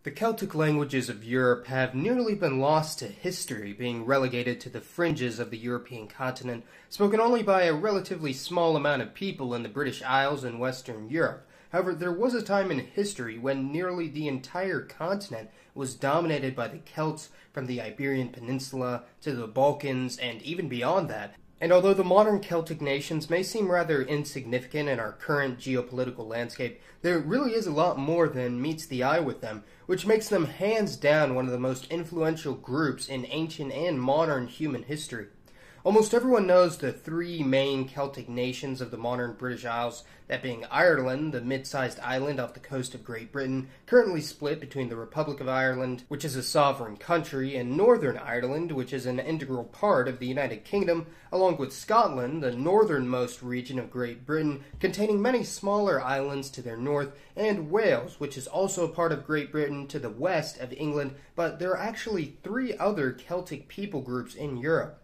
The Celtic languages of Europe have nearly been lost to history, being relegated to the fringes of the European continent, spoken only by a relatively small amount of people in the British Isles and Western Europe. However, there was a time in history when nearly the entire continent was dominated by the Celts, from the Iberian Peninsula to the Balkans and even beyond that. And although the modern Celtic nations may seem rather insignificant in our current geopolitical landscape, there really is a lot more than meets the eye with them, which makes them hands down one of the most influential groups in ancient and modern human history. Almost everyone knows the three main Celtic nations of the modern British Isles, that being Ireland, the mid-sized island off the coast of Great Britain, currently split between the Republic of Ireland, which is a sovereign country, and Northern Ireland, which is an integral part of the United Kingdom, along with Scotland, the northernmost region of Great Britain, containing many smaller islands to their north, and Wales, which is also a part of Great Britain to the west of England, but there are actually three other Celtic people groups in Europe.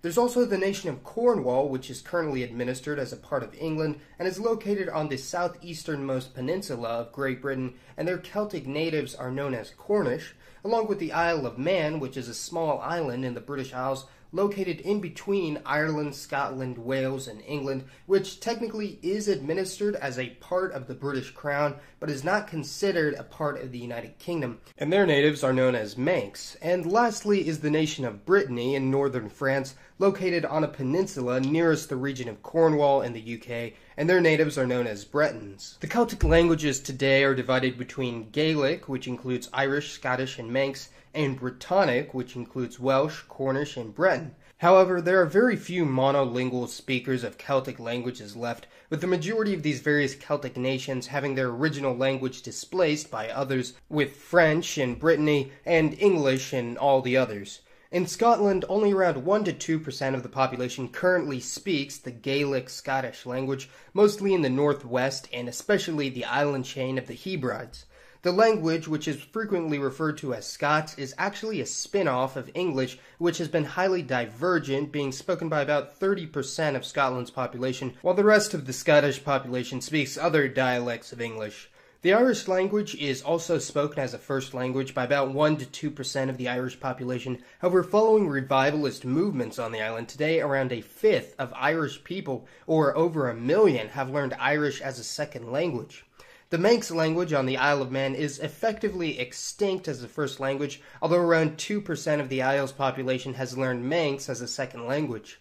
There's also the nation of Cornwall, which is currently administered as a part of England and is located on the southeasternmost peninsula of Great Britain, and their Celtic natives are known as Cornish, along with the Isle of Man, which is a small island in the British Isles located in between Ireland, Scotland, Wales, and England, which technically is administered as a part of the British Crown, but is not considered a part of the United Kingdom, and their natives are known as Manx. And lastly is the nation of Brittany in northern France, located on a peninsula nearest the region of Cornwall in the UK, and their natives are known as Bretons. The Celtic languages today are divided between Gaelic, which includes Irish, Scottish, and Manx, and Brittonic, which includes Welsh, Cornish, and Breton. However, there are very few monolingual speakers of Celtic languages left, with the majority of these various Celtic nations having their original language displaced by others, with French in Brittany and English in all the others. In Scotland, only around 1 to 2% of the population currently speaks the Gaelic Scottish language, mostly in the northwest and especially the island chain of the Hebrides. The language, which is frequently referred to as Scots, is actually a spin-off of English, which has been highly divergent, being spoken by about 30% of Scotland's population, while the rest of the Scottish population speaks other dialects of English. The Irish language is also spoken as a first language by about 1 to 2% of the Irish population. However, following revivalist movements on the island, today around a fifth of Irish people, or over 1 million, have learned Irish as a second language. The Manx language on the Isle of Man is effectively extinct as a first language, although around 2% of the Isle's population has learned Manx as a second language.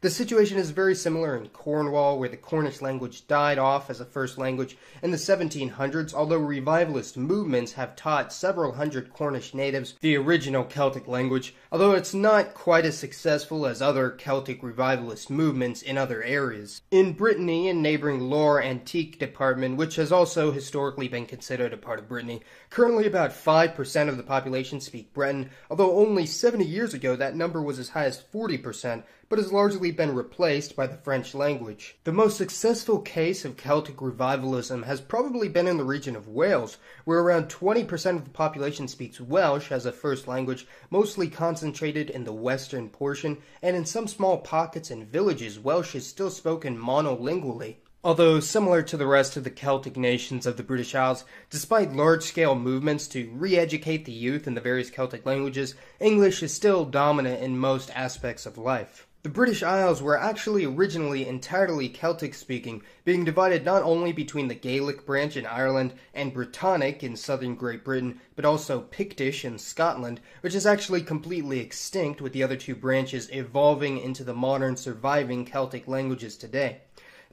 The situation is very similar in Cornwall, where the Cornish language died off as a first language in the 1700s, although revivalist movements have taught several hundred Cornish natives the original Celtic language, although it's not quite as successful as other Celtic revivalist movements in other areas. In Brittany and neighboring Loire Antique department, which has also historically been considered a part of Brittany, currently about 5% of the population speak Breton, although only 70 years ago that number was as high as 40%, but has largely been replaced by the French language. The most successful case of Celtic revivalism has probably been in the region of Wales, where around 20% of the population speaks Welsh as a first language, mostly concentrated in the western portion, and in some small pockets and villages, Welsh is still spoken monolingually. Although similar to the rest of the Celtic nations of the British Isles, despite large-scale movements to re-educate the youth in the various Celtic languages, English is still dominant in most aspects of life. The British Isles were actually originally entirely Celtic-speaking, being divided not only between the Gaelic branch in Ireland and Brittonic in southern Great Britain, but also Pictish in Scotland, which is actually completely extinct, with the other two branches evolving into the modern surviving Celtic languages today.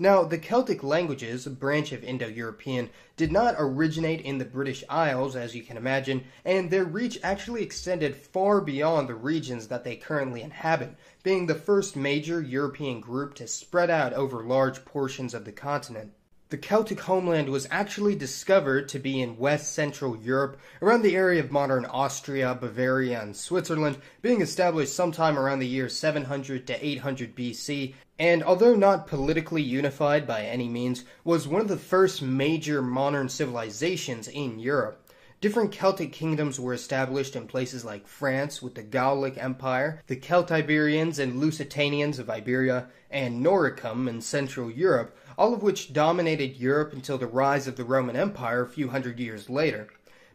Now, the Celtic languages, a branch of Indo-European, did not originate in the British Isles, as you can imagine, and their reach actually extended far beyond the regions that they currently inhabit, being the first major European group to spread out over large portions of the continent. The Celtic homeland was actually discovered to be in west-central Europe, around the area of modern Austria, Bavaria, and Switzerland, being established sometime around the year 700 to 800 BC, and although not politically unified by any means, was one of the first major modern civilizations in Europe. Different Celtic kingdoms were established in places like France with the Gallic Empire, the Celtiberians and Lusitanians of Iberia, and Noricum in Central Europe, all of which dominated Europe until the rise of the Roman Empire a few hundred years later.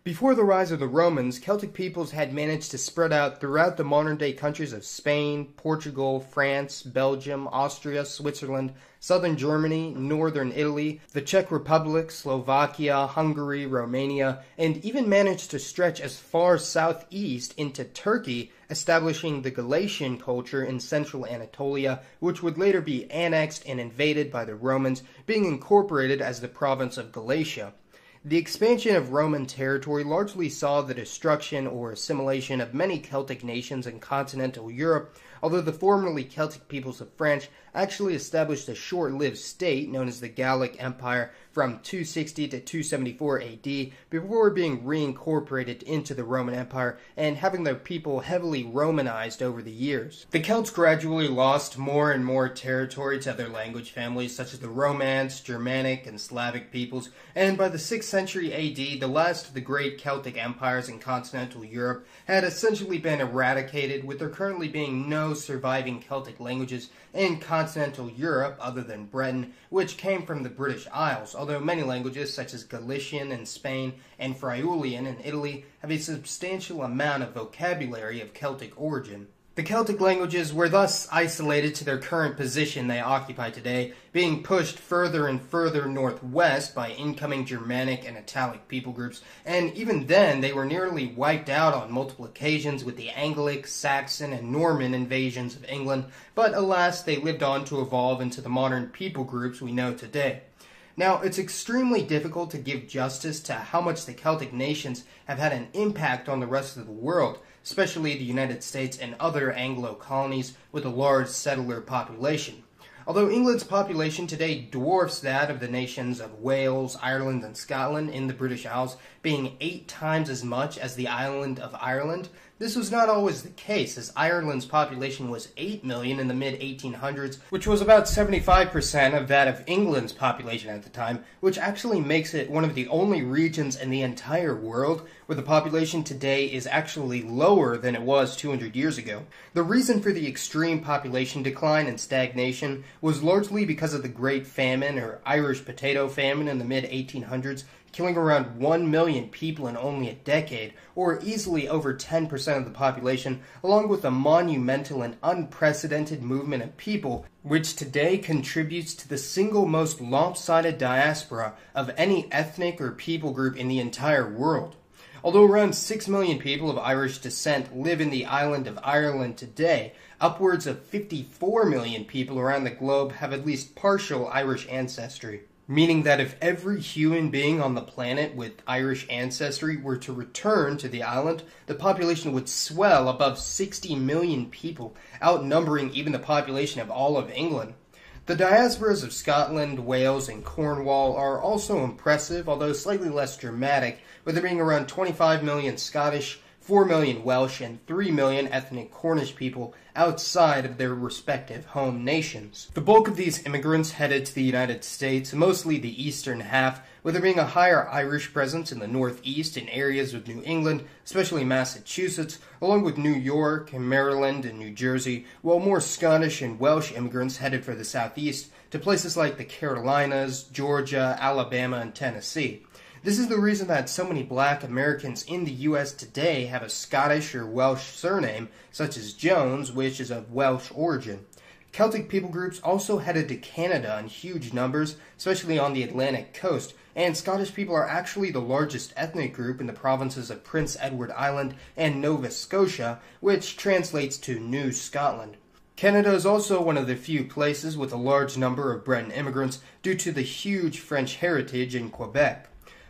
Before the rise of the Romans, Celtic peoples had managed to spread out throughout the modern-day countries of Spain, Portugal, France, Belgium, Austria, Switzerland, southern Germany, northern Italy, the Czech Republic, Slovakia, Hungary, Romania, and even managed to stretch as far southeast into Turkey, establishing the Galatian culture in central Anatolia, which would later be annexed and invaded by the Romans, being incorporated as the province of Galatia. The expansion of Roman territory largely saw the destruction or assimilation of many Celtic nations in continental Europe, although the formerly Celtic peoples of France actually established a short-lived state known as the Gallic Empire from 260 to 274 AD before being reincorporated into the Roman Empire and having their people heavily Romanized over the years. The Celts gradually lost more and more territory to other language families such as the Romance, Germanic, and Slavic peoples, and by the 6th century AD, the last of the great Celtic empires in continental Europe had essentially been eradicated, with there currently being no surviving Celtic languages in continental Europe other than Breton, which came from the British Isles, although many languages such as Galician in Spain and Friulian in Italy have a substantial amount of vocabulary of Celtic origin. The Celtic languages were thus isolated to their current position they occupy today, being pushed further and further northwest by incoming Germanic and Italic people groups, and even then they were nearly wiped out on multiple occasions with the Anglic, Saxon, and Norman invasions of England, but alas, they lived on to evolve into the modern people groups we know today. Now, it's extremely difficult to give justice to how much the Celtic nations have had an impact on the rest of the world, especially the United States and other Anglo colonies with a large settler population. Although England's population today dwarfs that of the nations of Wales, Ireland, and Scotland in the British Isles, being 8 times as much as the island of Ireland, this was not always the case, as Ireland's population was 8 million in the mid-1800s, which was about 75% of that of England's population at the time, which actually makes it one of the only regions in the entire world where the population today is actually lower than it was 200 years ago. The reason for the extreme population decline and stagnation was largely because of the Great Famine, or Irish Potato Famine, in the mid-1800s, killing around 1 million people in only a decade, or easily over 10% of the population, along with a monumental and unprecedented movement of people, which today contributes to the single most lopsided diaspora of any ethnic or people group in the entire world. Although around 6 million people of Irish descent live in the island of Ireland today, upwards of 54 million people around the globe have at least partial Irish ancestry. Meaning that if every human being on the planet with Irish ancestry were to return to the island, the population would swell above 60 million people, outnumbering even the population of all of England. The diasporas of Scotland, Wales, and Cornwall are also impressive, although slightly less dramatic, with there being around 25 million Scottish, 4 million Welsh, and 3 million ethnic Cornish people outside of their respective home nations. The bulk of these immigrants headed to the United States, mostly the eastern half, with there being a higher Irish presence in the northeast and areas of New England, especially Massachusetts, along with New York, and Maryland, and New Jersey, while more Scottish and Welsh immigrants headed for the southeast to places like the Carolinas, Georgia, Alabama, and Tennessee. This is the reason that so many black Americans in the U.S. today have a Scottish or Welsh surname, such as Jones, which is of Welsh origin. Celtic people groups also headed to Canada in huge numbers, especially on the Atlantic coast, and Scottish people are actually the largest ethnic group in the provinces of Prince Edward Island and Nova Scotia, which translates to New Scotland. Canada is also one of the few places with a large number of Breton immigrants due to the huge French heritage in Quebec.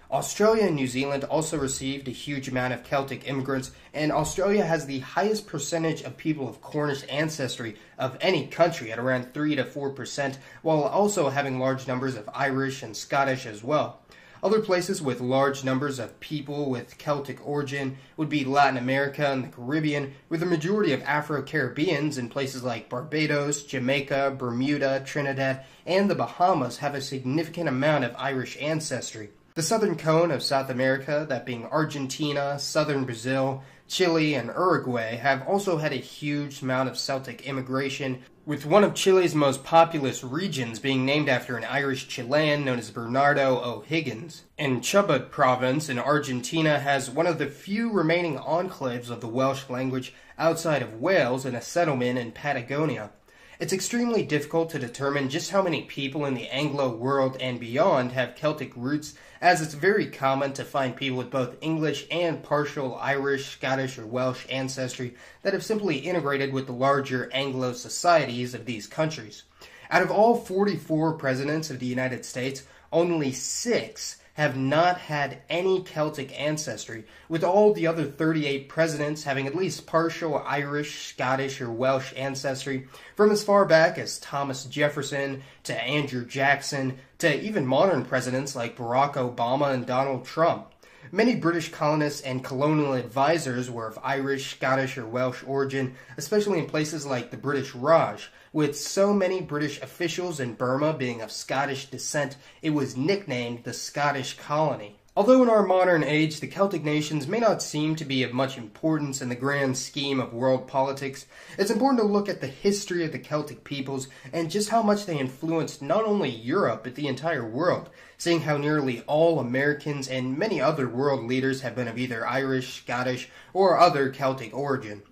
Australia and New Zealand also received a huge amount of Celtic immigrants, and Australia has the highest percentage of people of Cornish ancestry of any country at around 3 to 4%, while also having large numbers of Irish and Scottish as well. Other places with large numbers of people with Celtic origin would be Latin America and the Caribbean, with the majority of Afro-Caribbeans in places like Barbados, Jamaica, Bermuda, Trinidad, and the Bahamas have a significant amount of Irish ancestry. The southern cone of South America, that being Argentina, southern Brazil, Chile, and Uruguay, have also had a huge amount of Celtic immigration, with one of Chile's most populous regions being named after an Irish Chilean known as Bernardo O'Higgins. And Chubut province in Argentina has one of the few remaining enclaves of the Welsh language outside of Wales in a settlement in Patagonia. It's extremely difficult to determine just how many people in the Anglo world and beyond have Celtic roots, as it's very common to find people with both English and partial Irish, Scottish, or Welsh ancestry that have simply integrated with the larger Anglo societies of these countries. Out of all 44 presidents of the United States, only 6 have not had any Celtic ancestry, with all the other 38 presidents having at least partial Irish, Scottish, or Welsh ancestry, from as far back as Thomas Jefferson to Andrew Jackson to even modern presidents like Barack Obama and Donald Trump. Many British colonists and colonial advisors were of Irish, Scottish, or Welsh origin, especially in places like the British Raj. With so many British officials in Burma being of Scottish descent, it was nicknamed the Scottish Colony. Although in our modern age, the Celtic nations may not seem to be of much importance in the grand scheme of world politics, it's important to look at the history of the Celtic peoples and just how much they influenced not only Europe, but the entire world, seeing how nearly all Americans and many other world leaders have been of either Irish, Scottish, or other Celtic origin.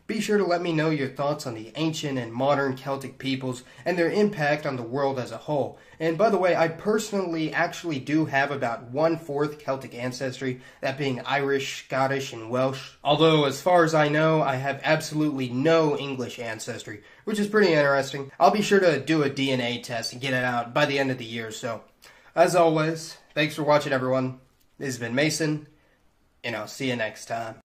Be sure to let me know your thoughts on the ancient and modern Celtic peoples and their impact on the world as a whole. And by the way, I personally actually do have about 1/4 Celtic ancestry, that being Irish, Scottish, and Welsh. Although, as far as I know, I have absolutely no English ancestry, which is pretty interesting. I'll be sure to do a DNA test and get it out by the end of the year, so. As always, thanks for watching, everyone. This has been Mason, and I'll see you next time.